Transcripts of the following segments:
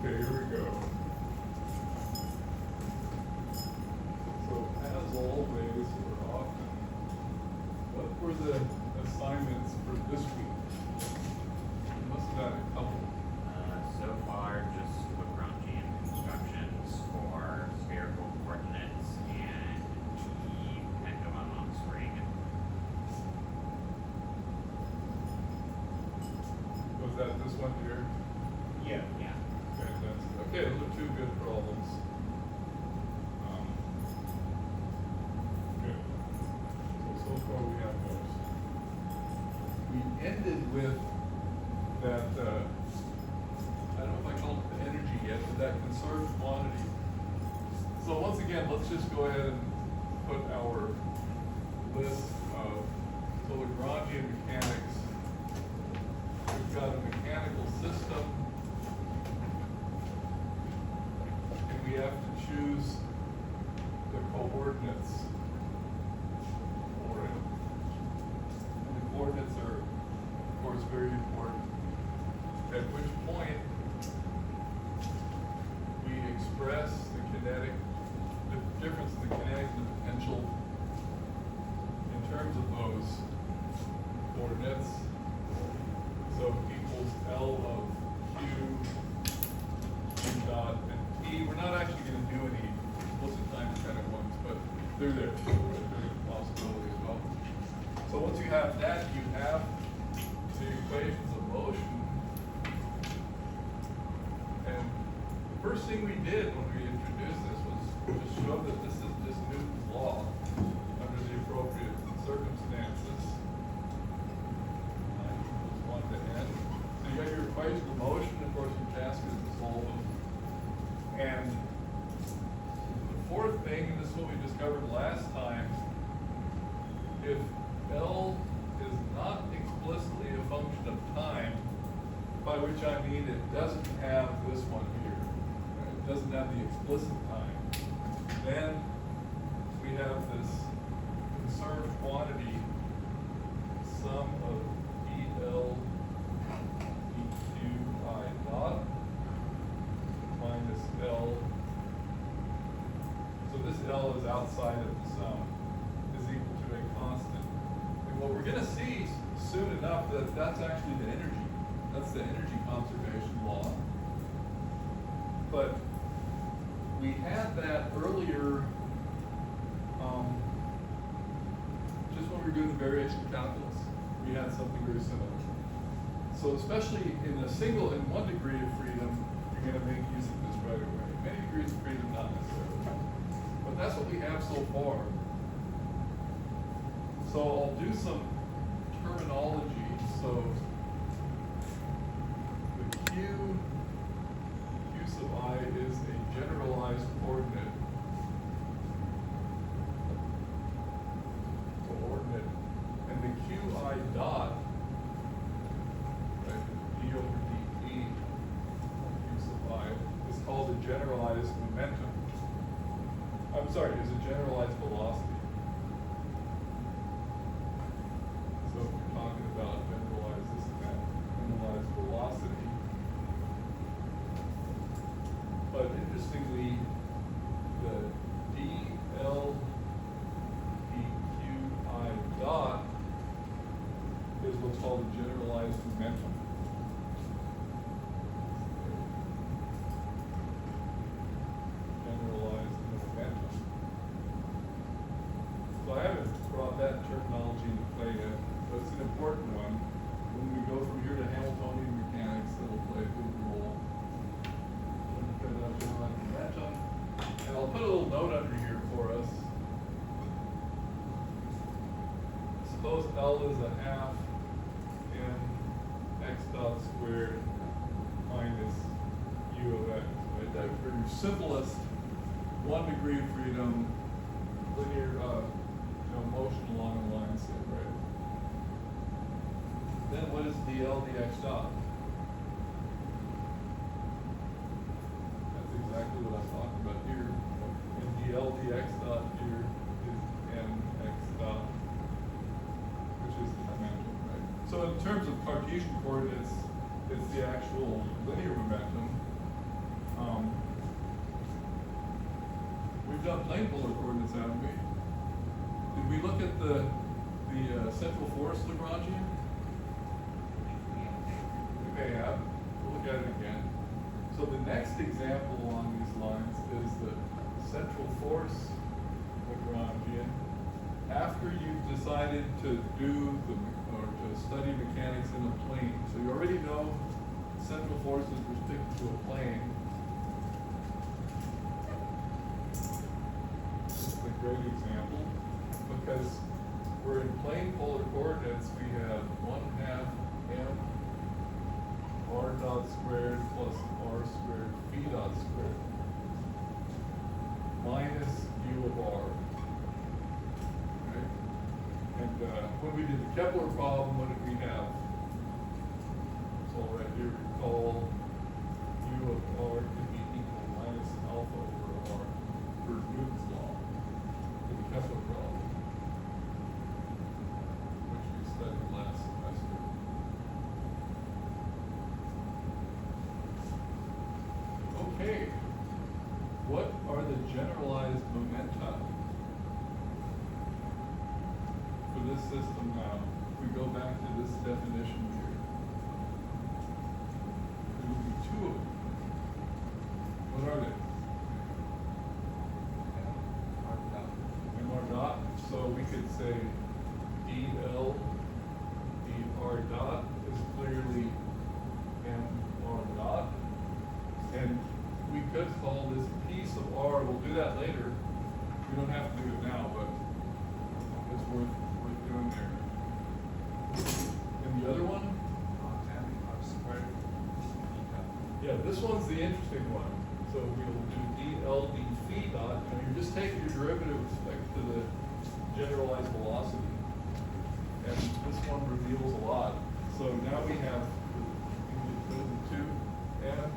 Okay, here we go. So as always, or often, what were the assignments for this week? You must have had a couple. So far, just Lagrangian constructions for spherical coordinates and the pendulum on spring. Was that this one here? Yeah. Okay, those are two good problems. Good. So far we have those. We ended with that, I don't know if I called it the energy yet, but that conserved quantity. So once again, let's just go ahead and put our list of, so Lagrangian mechanics. We've got a mechanical system, and we have to choose the coordinates for it. And the coordinates are, of course, very important. At which point we express the kinetic, the difference in the kinetic and the potential in terms of those coordinates. So equals L of Q dot and P. We're not actually going to do any explicit time dependent ones, but they're there. They're a possibility as well. So once you have that, you have the equations of motion. And the first thing we did when we introduced this was just show that this is just Newton's law under the appropriate circumstances. To end. So you have your equation of motion, of course, your task is to solve them. And the fourth thing, and this is what we discovered last time, if L is not explicitly a function of time, by which I mean it doesn't have this one here, right? It doesn't have the explicit time, then we have this conserved quantity, sum of dl dqi dot minus L. So this L is outside of the sum, is equal to a constant. And what we're going to see soon enough that that's actually the energy. That's the energy conservation law. But we had that earlier, just when we were doing the variation calculus. We had something very similar. So especially in a single and 1 degree of freedom, you're going to make use of this right away. Many degrees of freedom, not necessarily. But that's what we have so far. So I'll do some terminology. So the Q sub I is a generalized coordinate. And the QI dot, right, d over dt, Q sub I, is called a generalized momentum. I'm sorry, is a generalized velocity. So if we're talking about generalized this and that, generalized velocity. But interestingly, the dl dqi dot is what's called a generalized momentum. Generalized momentum. So I haven't brought that terminology into play yet, but it's an important one. When we go from here to Hamiltonian mechanics, it'll play a big role. Generalized momentum. And I'll put a little note under here for us. Suppose L is a half m x dot squared minus u of x. Right? That for your simplest 1 degree of freedom, linear motion along the line set, right? Then what is dl dx dot? That's exactly what I'm talking about here. And dl dx dot here is mx dot, which is the momentum, right? So in terms of Cartesian coordinates, it's the actual linear momentum. We've done plane polar coordinates, haven't we? Did we look at the central force Lagrangian? We may have. We'll look at it again. So the next example along these lines is the central force Lagrangian. After you've decided to to study mechanics in a plane, so you already know central force is restricted to a plane. This is a great example because we're in plane polar coordinates. We have 1/2 m r dot squared plus r squared v dot squared minus u of r. Okay? And when we did the Kepler problem, what did we have? So right here, recall u of r can be equal to minus alpha over r for Newton's law for the Kepler problem, which we studied last semester. Okay, what are the generalized momenta for this system now? If we go back to this definition here, there will be two of them. What are they? M r dot. So we could say dl dr dot is clearly m r dot. And we could call this piece of r, we'll do that later. We don't have to do it now, but it's worth doing there. And the other one? Yeah, this one's the interesting one. So we'll do dl d phi dot. Now you're just taking your derivative with respect to the generalized velocity. And this one reveals a lot. So now we have the 2m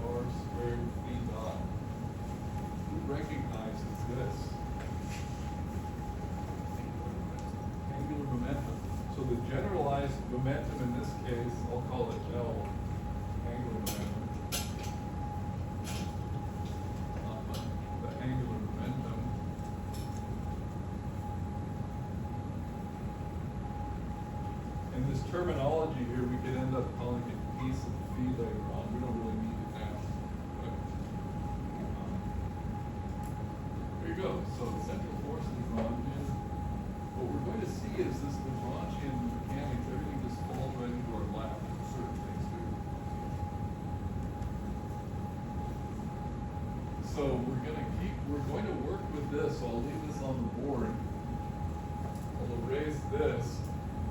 r squared v dot. Who recognizes this? Angular momentum. So the generalized momentum in this case, I'll call it L, angular momentum. The angular momentum. And this terminology here, we could end up calling it piece of phi later on. We don't really need it now. But, there you go. So the central force is Lagrangian. What we're going to see is this Lagrangian mechanics, everything just falls right into our lap. Certain things do. So we're going to work with this. So I'll leave this on the board. I'll erase this.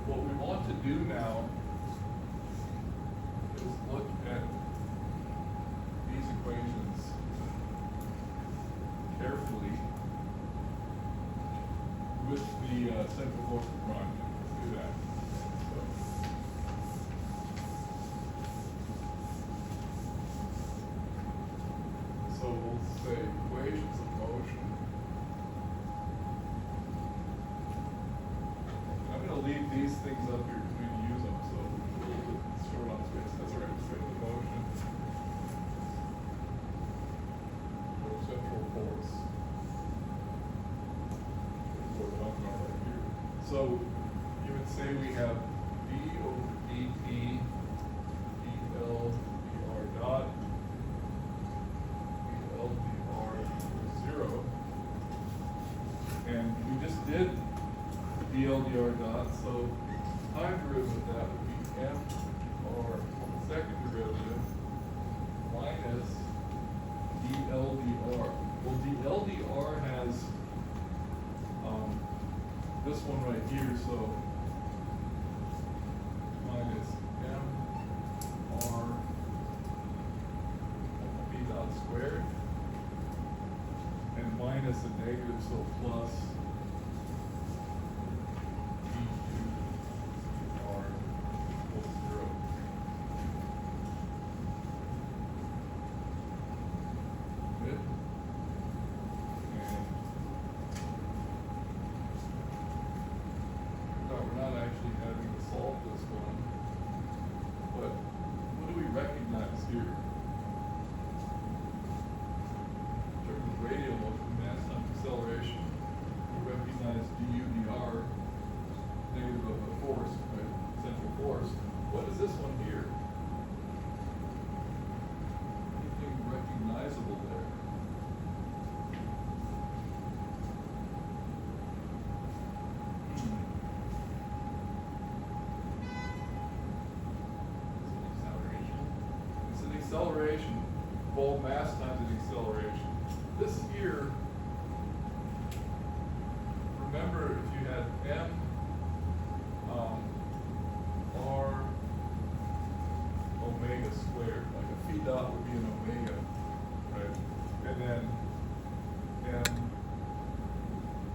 What we want to do now is look at these equations carefully with the central force Lagrangian. Let's do that. So we'll say equations of motion. I'm going to leave these things up here because we use them, so we're a little bit short on space. That's all right. Straight to motion. Or central force. That's what I'm going right here. So you would say we have d over dt, dl dr dot, dl dr equals 0. And we just did dl dr dot, so time derivative of that would be m r second derivative minus dl dr. Well, dl dr has this one right here, so minus m r v dot squared, and minus a negative, so plus d2r equals 0. Good. And we're not actually having to solve this one, but what do we recognize here? acceleration, bulk mass times the acceleration. This here, remember if you had m r omega squared, like a phi dot would be an omega, right? And then m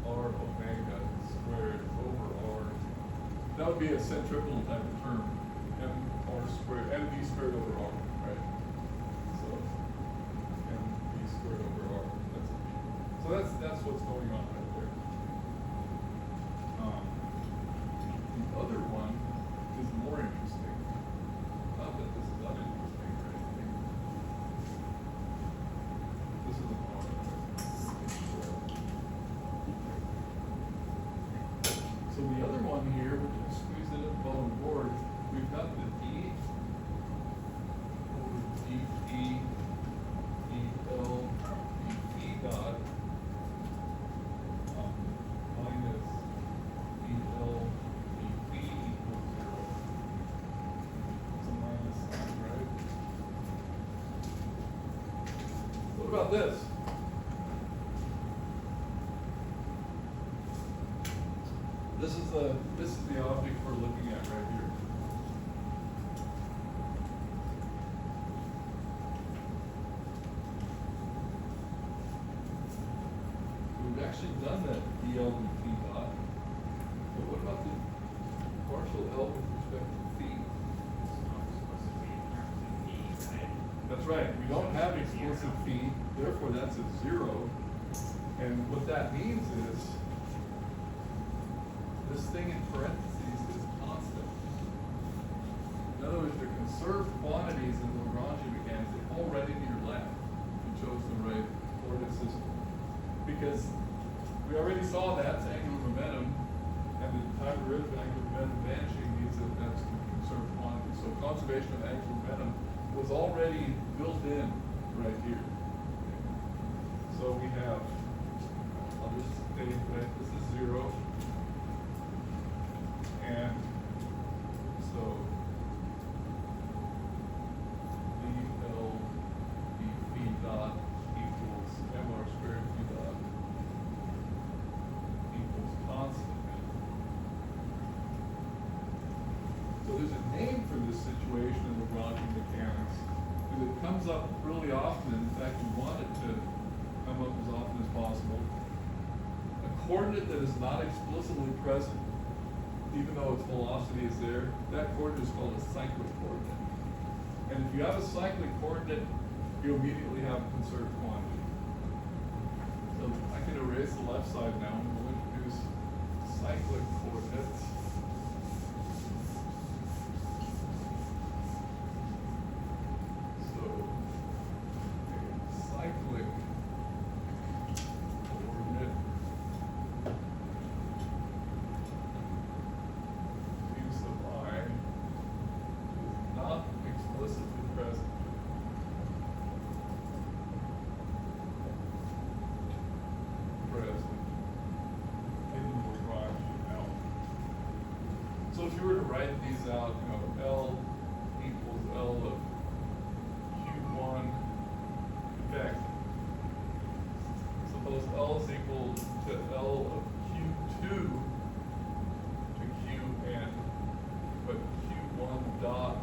r omega squared over r. That would be a centripetal type of term. M r squared, m v squared over r, right? So m v squared over r. That's what's going on right there. The other one is more interesting. Not that this is uninteresting or anything. This is a more. So the other one here, we're going to squeeze it at the bottom of the board. We've got the d over dt dl dp dot minus dl dp equals 0. It's a minus sign, right? What about this? This is the object we're looking at right here. We've actually done that dl dp dot. But what about the partial L with respect to phi? It's not supposed to be in terms of phi, right? That's right. We don't have explicit phi, therefore that's a 0. And what that means is this thing in parentheses is constant. In other words, the conserved quantities in the Lagrange mechanics, they fall right into your lap if you chose the right coordinate system. Because we already saw that's angular momentum, and the time derivative of angular momentum vanishing means that that's conserved quantity. So conservation of angular momentum was already built in right here. So we have, I'll just state that this is 0. And so dl dp dot equals mr squared phi dot equals constant. So there's a name for this situation in Lagrange mechanics, and it comes up really often. In fact, you want it to come up as often as possible. A coordinate that is not explicitly present, even though its velocity is there, that coordinate is called a cyclic coordinate. And if you have a cyclic coordinate, you immediately have a conserved quantity. So I can erase the left side now, and we'll introduce cyclic coordinates. So a cyclic coordinate not explicitly present. In Lagrange L. So if you were to write these out, L equals L of Q1. In fact, suppose L is equal to L of Q2 to Qn, but Q1 dot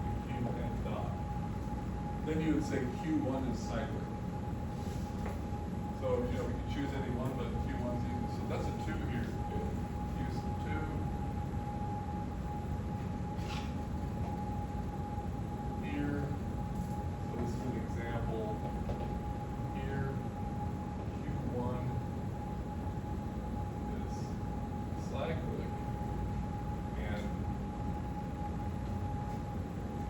to Qn dot. Then you would say Q1 is cyclic. So, we can choose any one, but Q1's equal. So that's a 2 here. Q's a 2. Here. So this is an example. Here, Q1 is cyclic, and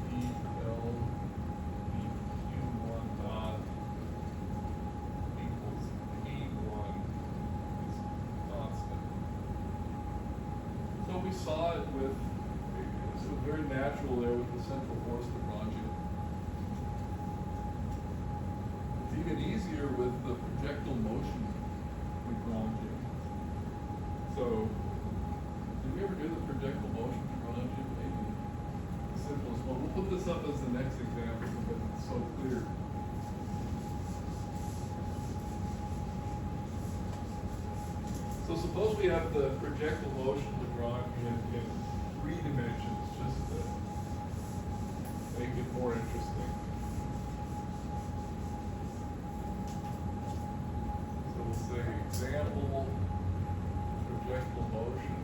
dl dq1 dot equals P1 is constant. So we saw it with, it's very natural there with the central force Lagrangian. It's even easier with the projectile motion Lagrangian. So, did we ever do the projectile motion Lagrangian? Maybe the simplest one. We'll put put this up as the next example because it's so clear. So suppose we have the projectile motion Lagrange in 3 dimensions, just to make it more interesting. So we'll say example projectile motion.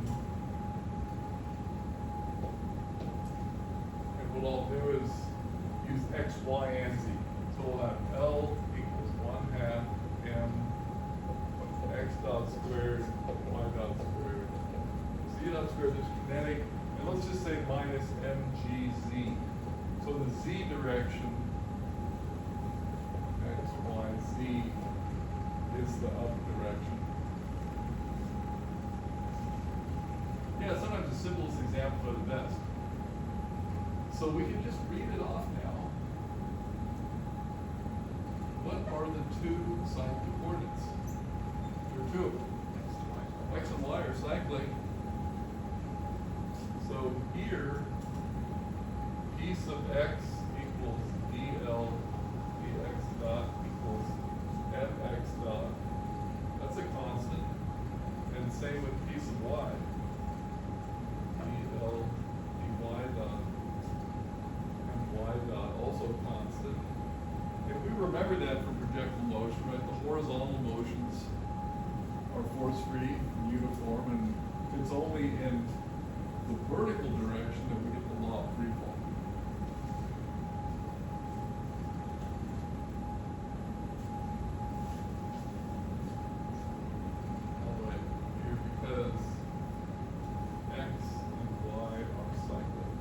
And what I'll do is use x, y, and z. So we'll have L equals 1/2 m x dot squared, y dot squared, z dot squared is kinetic, and let's just say minus mgz. So the z direction, x, y, z, is the up direction. Yeah, sometimes the simplest examples are the best. So we can just read it off now. What are the 2 cyclic coordinates? There are 2 of them. X and y are cyclic. So here, piece of x equals dl dx dot equals fx dot. That's a constant. And same with piece of y. dl dy dot and y dot, also constant. If we remember that from projectile motion, right, the horizontal motions are force-free and uniform, and it's only in the vertical direction that we get the law of free fall. All right, here because x and y are cyclic.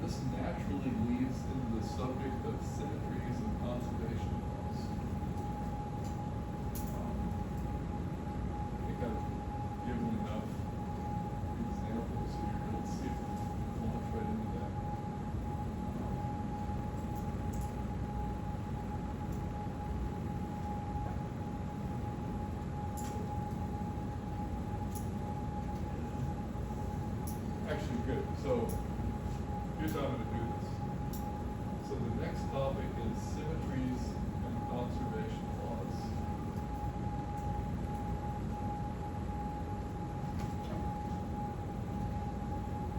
This naturally leads into the subject of symmetries and conservation laws. I think I've given enough examples here. Let's see if we can launch right into that. Actually, good. So here's how I'm going to do this. So the next topic is symmetries and conservation laws.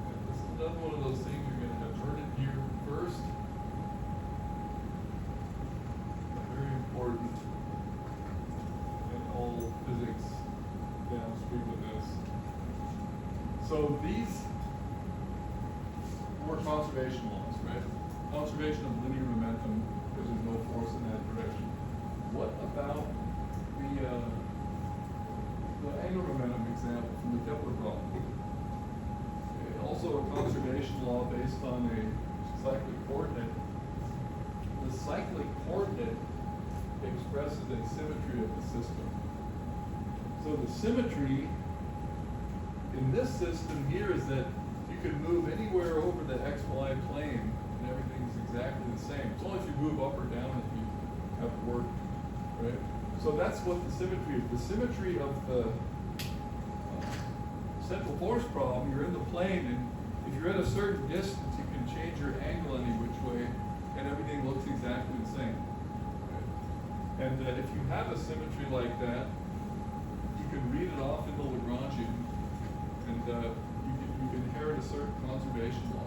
And this is another one of those things you're going to have heard it here first. Very important in all physics downstream of this. So these were conservation laws, right? Conservation of linear momentum because there's no force in that direction. What about the angular momentum example from the Kepler problem? Okay, also a conservation law based on a cyclic coordinate. The cyclic coordinate expresses a symmetry of the system. So the symmetry in this system here is that you can move anywhere over the XY plane and everything's exactly the same. It's only if you move up or down that you have work, right? So that's what the symmetry is. The symmetry of the central force problem, you're in the plane, and if you're at a certain distance, you can change your angle any which way, and everything looks exactly the same. Right? And if you have a symmetry like that, you can read it off in the Lagrangian, and you can inherit a certain conservation law.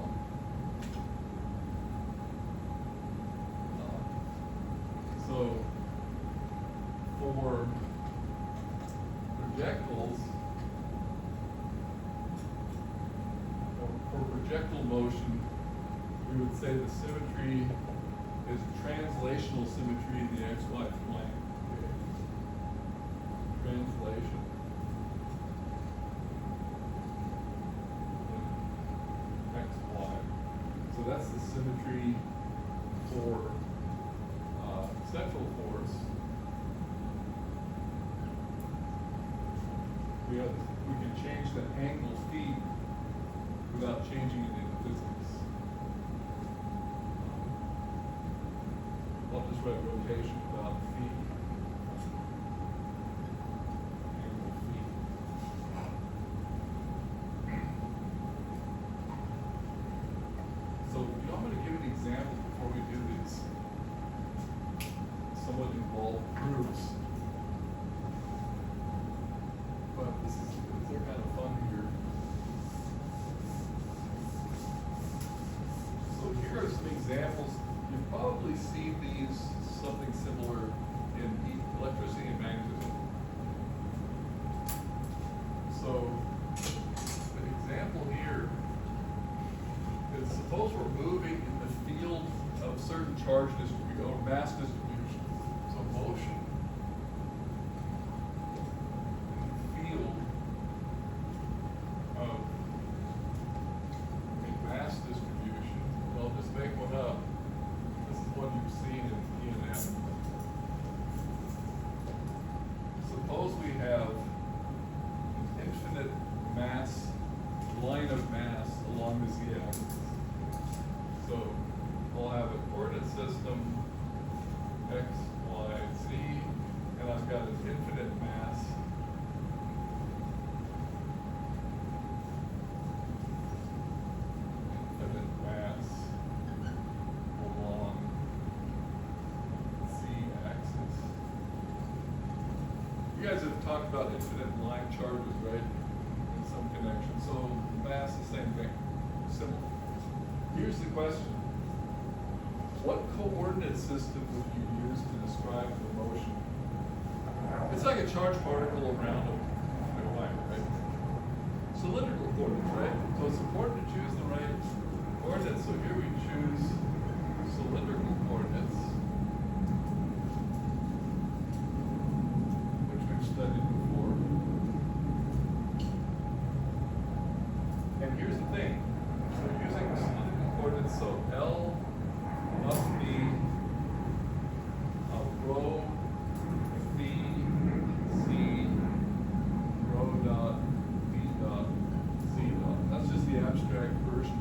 So for projectiles, or for projectile motion, we would say the symmetry is translational symmetry in the XY plane. Okay. Translation. XY. So that's the symmetry for central force. We can change the angle phi without changing it in physics. I'll just write rotation without phi. Angle phi. examples, you've probably seen these, something similar in electricity and magnetism. So, the example here is, suppose we're moving in the field of certain charge distribution or mass distribution. So motion in the field of a mass distribution. I'll just make one up. This is one you've seen in E&M. Suppose we have an infinite mass, line of mass along the z-axis. So I'll have a coordinate system, x, y, z, and I've got an infinite mass. Infinite mass along z-axis. You guys have talked about infinite line charges, right? In some connection. So mass, the same thing, similar. Here's the question. What coordinate system would you use to describe the motion? It's like a charged particle around a line, right? Cylindrical coordinates, right? So it's important to choose the right coordinates. So here we choose cylindrical coordinates, which we've studied before. And here's the thing. So using cylindrical coordinates, so L must be rho v z rho dot v dot z dot. That's just the abstract version.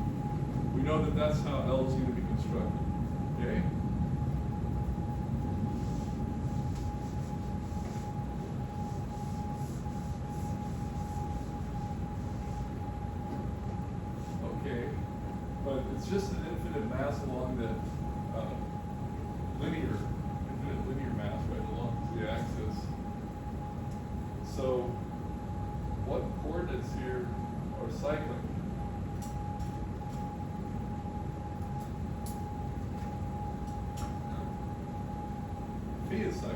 We know that that's how L is going to be constructed. Okay? Okay, but it's just an infinite mass along the infinite linear mass, right, along the axis. So, what coordinates here are cyclic? Phi is cyclic.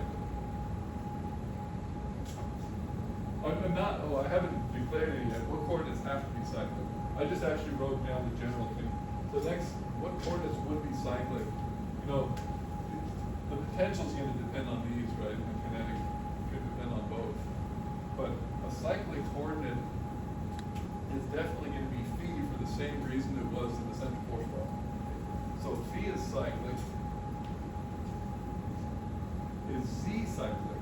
I haven't declared any yet. What coordinates have to be cyclic? I just actually wrote down the general thing. So next, what coordinates would be cyclic? You know, the potential is going to depend on these, right? And the kinetic could depend on both. But a cyclic coordinate is definitely going to be phi for the same reason it was in the central force problem. So phi is cyclic. Is z cyclic?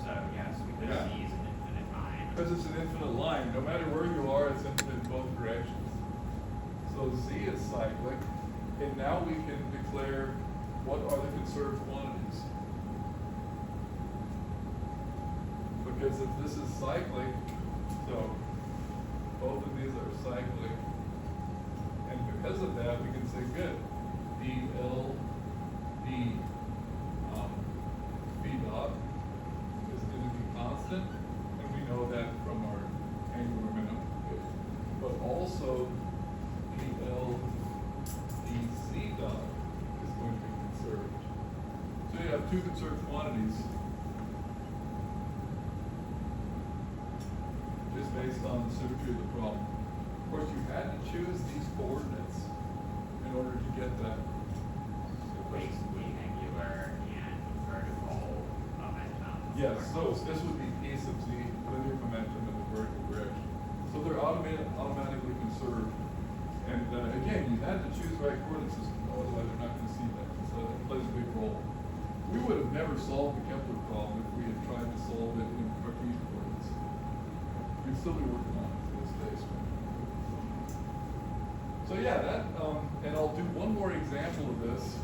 So yes, because Yeah. Z is an infinite line. Because it's an infinite line. No matter where you are, it's infinite in both directions. So z is cyclic. And now we can declare what are the conserved quantities. Because if this is cyclic, so both of these are cyclic. And because of that, we can say, good, dl d v dot is going to be constant, and we know that from our angular momentum. But also, dl dc dot is going to be conserved. So you have two conserved quantities just based on the symmetry of the problem. Of course, you had to choose these coordinates in order to get that. So basically angular and vertical momentum. Yes, so this would be p sub z, linear momentum in the vertical direction. So they're automatically conserved. And again, you had to choose the right coordinate system, otherwise you're not going to see that. So that plays a big role. We would have never solved the Kepler problem if we had tried to solve it in Cartesian coordinates. We'd still be working on it to this day. So yeah, that, and I'll do one more example of this.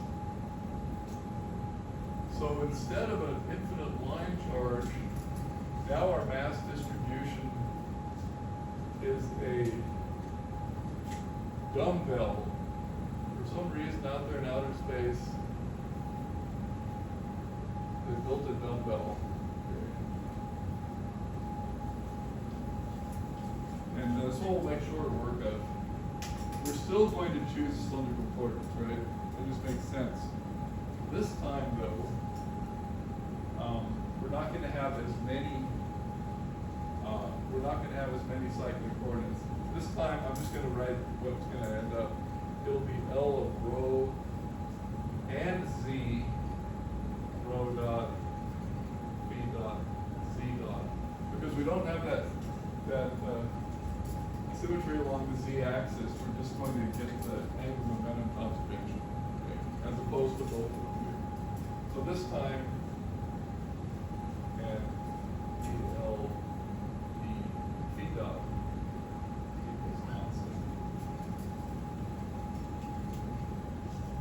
So instead of an infinite line charge, now our mass distribution is a dumbbell. For some reason out there in outer space, they built a dumbbell. And this will make shorter work of. we're still going to choose cylindrical coordinates, right? It just makes sense. This time, though, we're not going to have as many. We're not going to have as many cyclic coordinates. This time, I'm just going to write what's going to end up. It'll be L of rho and Z, rho dot, B dot, Z dot, because we don't have that symmetry along the Z-axis. We're just going to get the angular momentum conservation, okay, as opposed to both of them here. So this time, and L D V dot equals constant.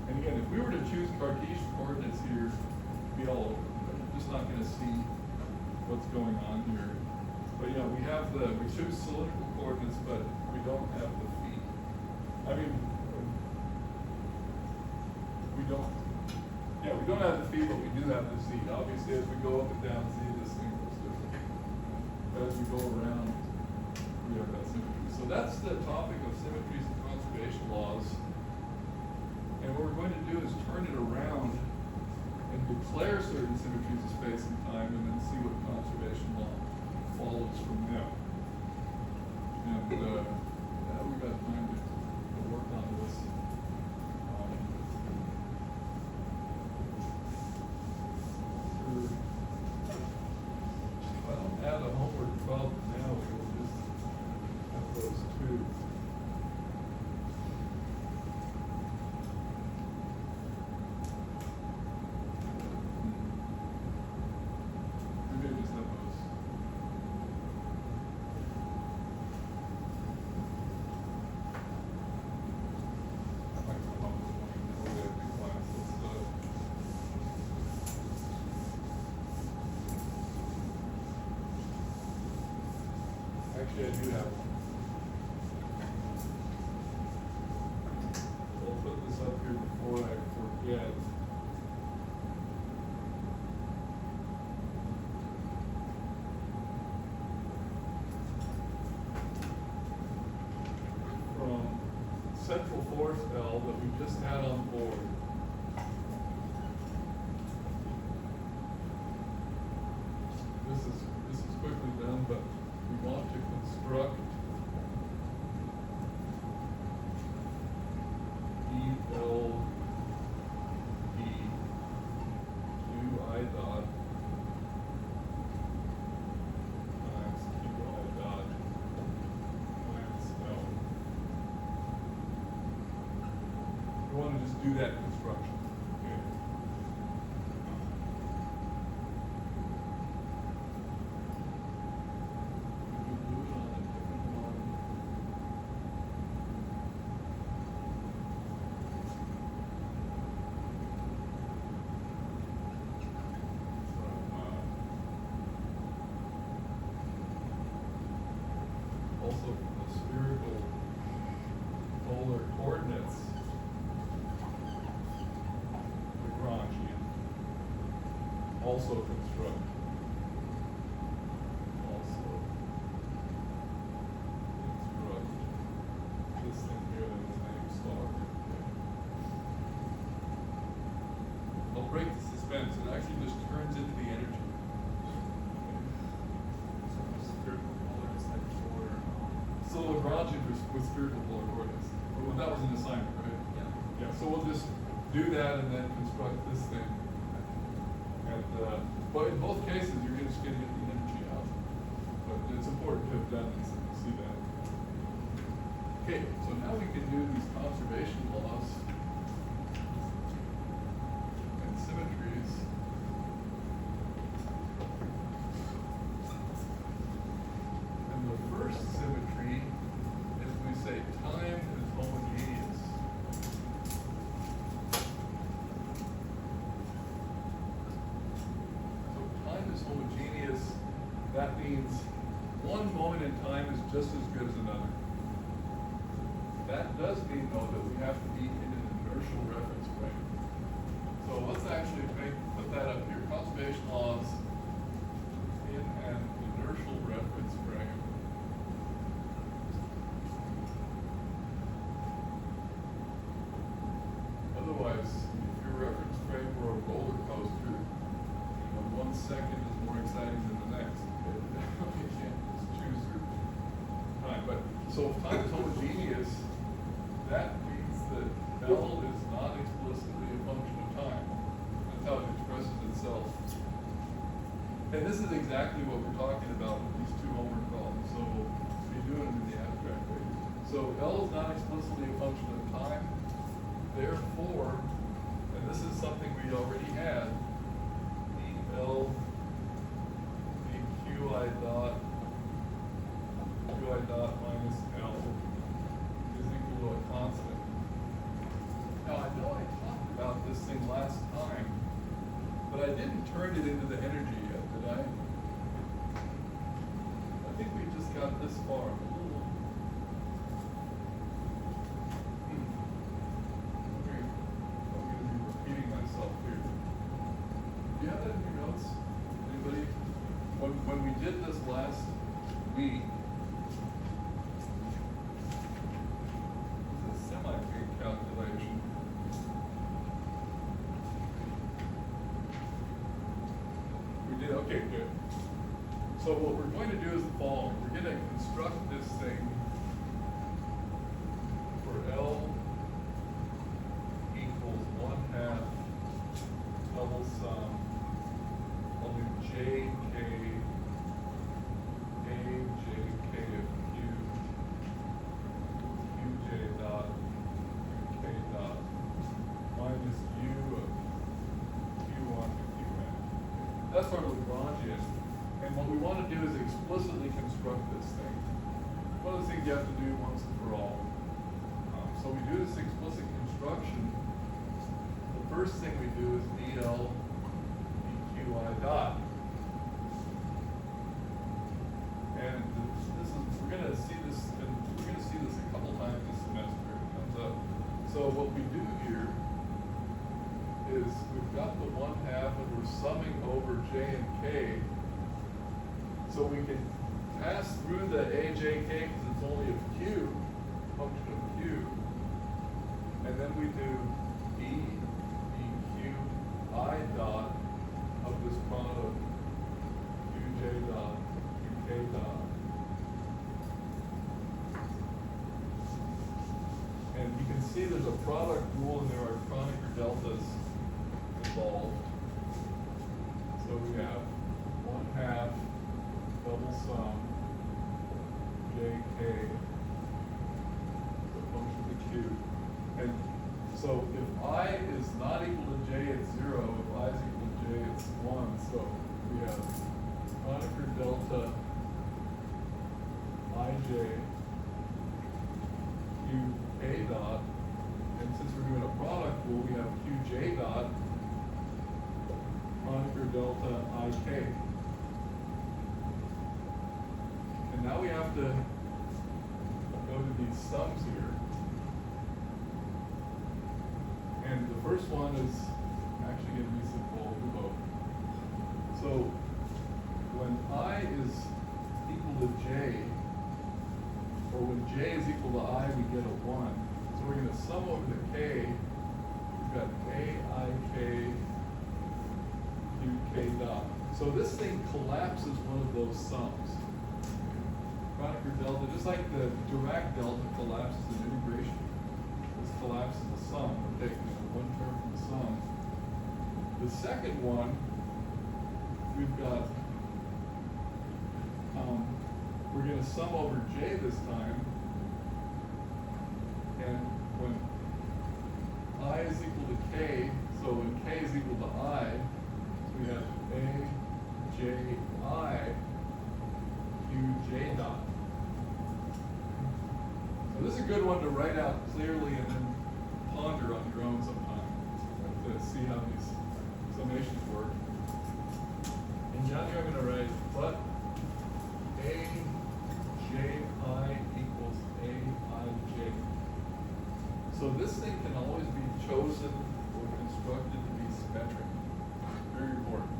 And again, if we were to choose Cartesian coordinates here, it'd be all over. We're just not going to see what's going on here. But yeah, we choose cylindrical coordinates, but we don't have the feet. I mean, we don't have the feet, but we do have the Z. Obviously, as we go up and down Z, this thing looks different. But as we go around, we have that symmetry. So that's the topic of symmetries and conservation laws. And what we're going to do is turn it around and declare certain symmetries of space and time, and then see what conservation law follows from them. And now we've got time to work on this. If I don't add a homework problem now, we'll just have those two. Maybe I just have those. I might come up with one before we have the class. Actually, I do have one. I'll put this up here before I forget. From central force L that we just had on board. This is quickly done, but we want to construct EL E QI dot times QI dot minus L. We want to just do that construction. Okay. We can do it on a different one. Also from the spherical polar coordinates, Lagrange, also construct. This thing here that is named star. I'll break the suspense. It actually just turns into the energy. Spherical polar is like for, So Lagrange with spherical polar coordinates. Well, that was an assignment, right? yeah. Yeah, so we'll just do that and then construct this thing. And, but in both cases, you're just going to get the energy out. But it's important to have done this and see that. Okay, so now we can do these conservation laws and symmetries. And the first symmetry is we say time is homogeneous. So time is homogeneous. That means one moment in time is just as good as another. That does mean, though, that we have to be in an inertial reference frame. So let's actually put that up here. Conservation laws in an inertial reference frame. So if time is homogeneous, that means that L is not explicitly a function of time. That's how it expresses itself. And this is exactly what we're talking about with these two homework problems, so we'll be doing them in the abstract way. So L is not explicitly a function of time, therefore, and this is something we already had, L QI dot minus L is equal to a constant. Now I know I talked about this thing last time, but I didn't turn it into the energy yet, did I? I think we just got this far. I'm going to be repeating myself here. Do you have that in your notes? Anybody? When we did this last week, it's a semi-big calculation. We did, okay, good. So what we're going to do is the following. We're going to construct this thing for L equals 1/2 double sum. I'll do JK, AJK of Q, QJ dot, K dot, minus U of Q1 to Qn. That's our Lagrangian. And what we want to do is explicitly construct this thing. One of the things you have to do once and for all. So we do this explicit construction. The first thing we do is DL DQI dot. And this is, we're going to see this a couple times this semester. It comes up. So what we do here is we've got the 1/2 and we're summing over J and K. So we can pass through the AJK because it's only a Q, function of Q. And then we do EQI dot of this product, QJ dot, QK dot. And you can see there's a product rule and there are Kronecker deltas involved. So we have 1/2 double sum JK, the function of Q. And so if I is not equal to J, it's 0. If I is equal to J, it's 1. So we have Kronecker delta IJ QK dot. And since we're doing a product rule, we have QJ dot Kronecker delta IK. And now we have to go to these sums here. And the first one is actually going to be simple, we both. So when I is equal to J, or when J is equal to I, we get a 1. So we're going to sum over the K. We've got AIK QK dot. So this thing collapses one of those sums. Kronecker delta, just like the Dirac delta collapses an integration. This collapses the sum. We're taking one term from the sum. The second one, we've got, we're going to sum over J this time. And when I is equal to K, so when K is equal to I, so we have AJI QJ dot. So this is a good one to write out clearly and then ponder on your own sometime to see how these summations work. And down here I'm going to write, but AJI equals AIJ. So this thing can always be chosen or constructed to be symmetric. Very important.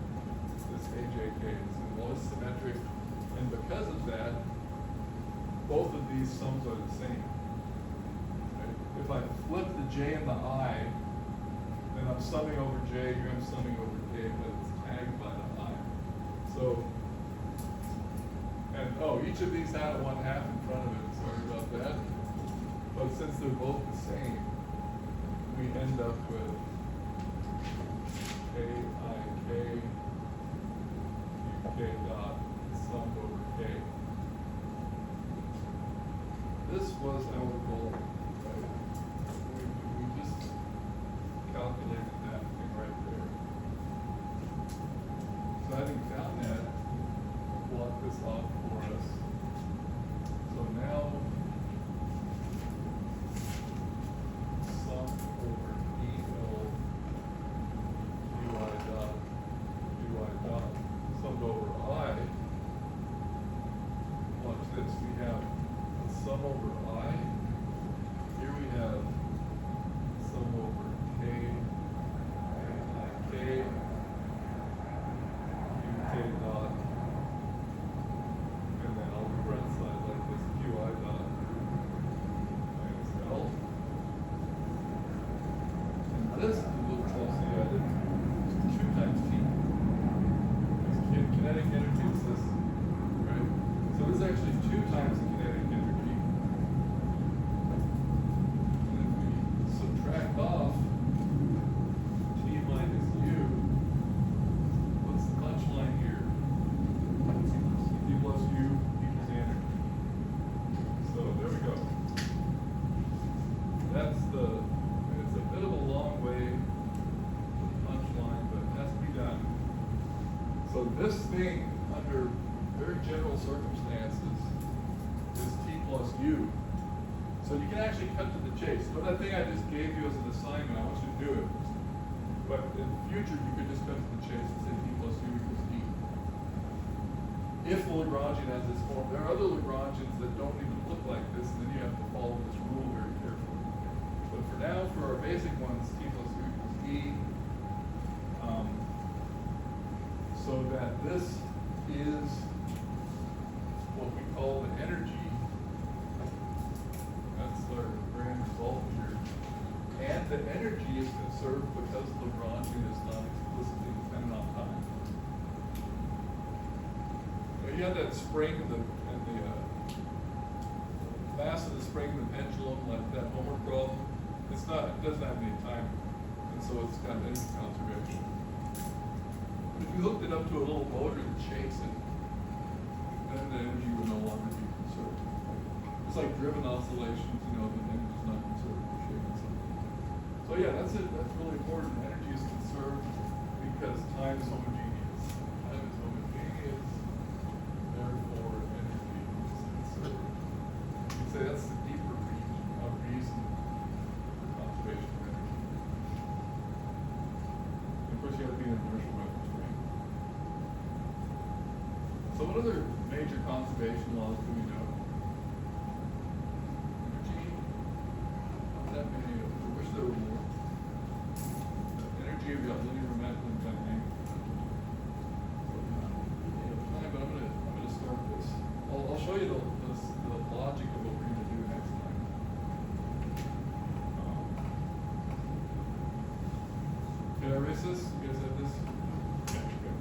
This AJK is always symmetric. And because of that, both of these sums are the same. Right? If I flip the J and the I, then I'm summing over J, here I'm summing over K, but it's tagged by the I. So, and oh, each of these had a 1/2 in front of it, sorry about they're both the same, we end up with KIK UK dot summed over K. This was our goal, right? We just calculated that thing right there. So having found that, we'll block this off for us. So now, sum over EL dy dot summed over I. Watch this, we have a sum over I. Here we have sum over K, UK dot, and then I'll do front side like this, QI dot minus L. And this is a little closely added, 2 times T. Because kinetic energy is this, right? So this is actually 2 times the kinetic energy. And if we subtract off T minus U, what's the punchline here? T plus U equals the energy. So there we go. That's it's a bit of a long way to the punchline, but it has to be done. So this thing, under very general circumstances, is T plus U. So you can actually cut to the chase. So that thing I just gave you as an assignment, I want you to do it. But in the future, you could just cut to the chase and say T plus U equals E. If the Lagrangian has this form, there are other Lagrangians that don't even look like this, and then you have to follow this rule very carefully. But for now, for our basic ones, T plus U equals E. So that this is what we call the energy. That's our grand result here. And the energy is conserved because Lagrangian is not explicitly dependent on time. Now you have that spring and the mass of the spring and the pendulum, like that homework problem. It doesn't have any time, and so it's got energy conservation. If you hooked it up to a little motor to chase it, then the energy would no longer be conserved. It's like driven oscillations, the energy is not conserved for shaking something. So yeah, that's it. That's really important. Energy is conserved because time is homogeneous. Time is homogeneous, therefore energy is conserved. You can say that's the deeper reason for conservation of energy. And of course, you have to be in an inertial reference frame. So what other major conservation laws do we know? Energy, not that many of them. I wish there were more. Energy, we got linear momentum dynamic. But I'm gonna start this. I'll show you the logic of what we're gonna do next time. Can I erase this? You guys have this? Yeah, okay.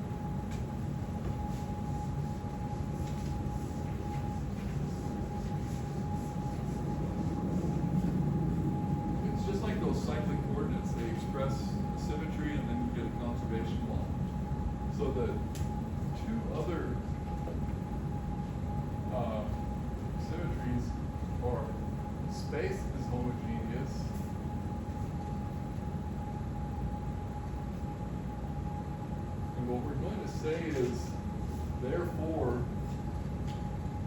It's just like those cyclic coordinates. They express symmetry and then you get a conservation law. So the two other symmetries are space is homogeneous and what we're going to say is therefore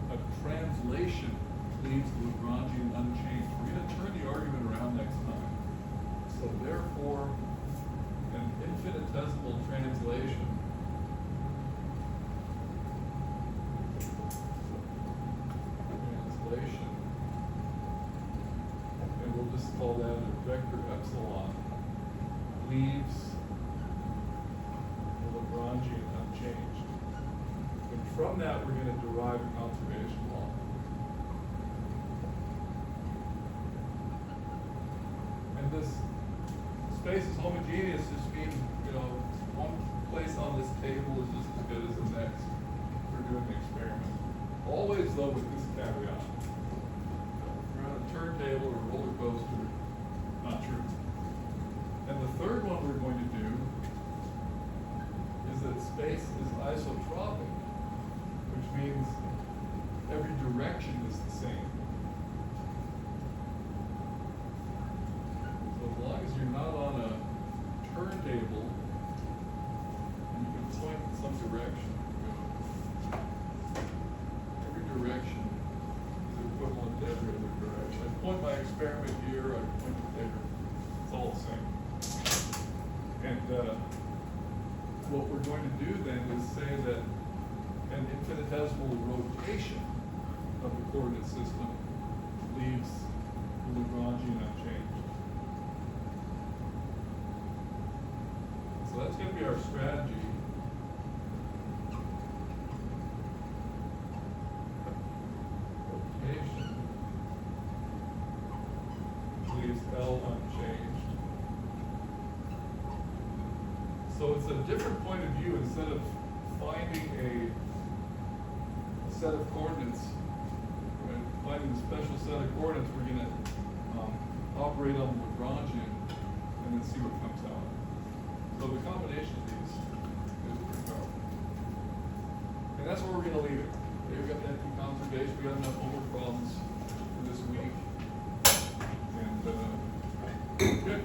a translation leaves the Lagrangian unchanged. We're going to turn the argument around next time. So therefore an infinitesimal translation and we'll just call that a vector epsilon, leaves the Lagrangian unchanged. And from that, we're going to derive a conservation law. And this space is homogeneous just means, one place on this table is just as good as the next for doing the experiment. Always, though, with this caveat. If you're on a turntable or a roller coaster, point my experiment here, I can point it there, it's all the same. And what we're going to do then is say that an infinitesimal rotation of the coordinate system leaves the Lagrangian unchanged. So that's going to be our strategy. Rotation leaves L unchanged. So it's a different point of view. Instead of finding a set of coordinates, right, finding a special set of coordinates, we're going to operate on Lagrangian and then see what comes out. So the combination of these is pretty powerful. And that's where we're going to leave it. Okay, we've got the empty conservation. We got enough homework problems for this week. And good.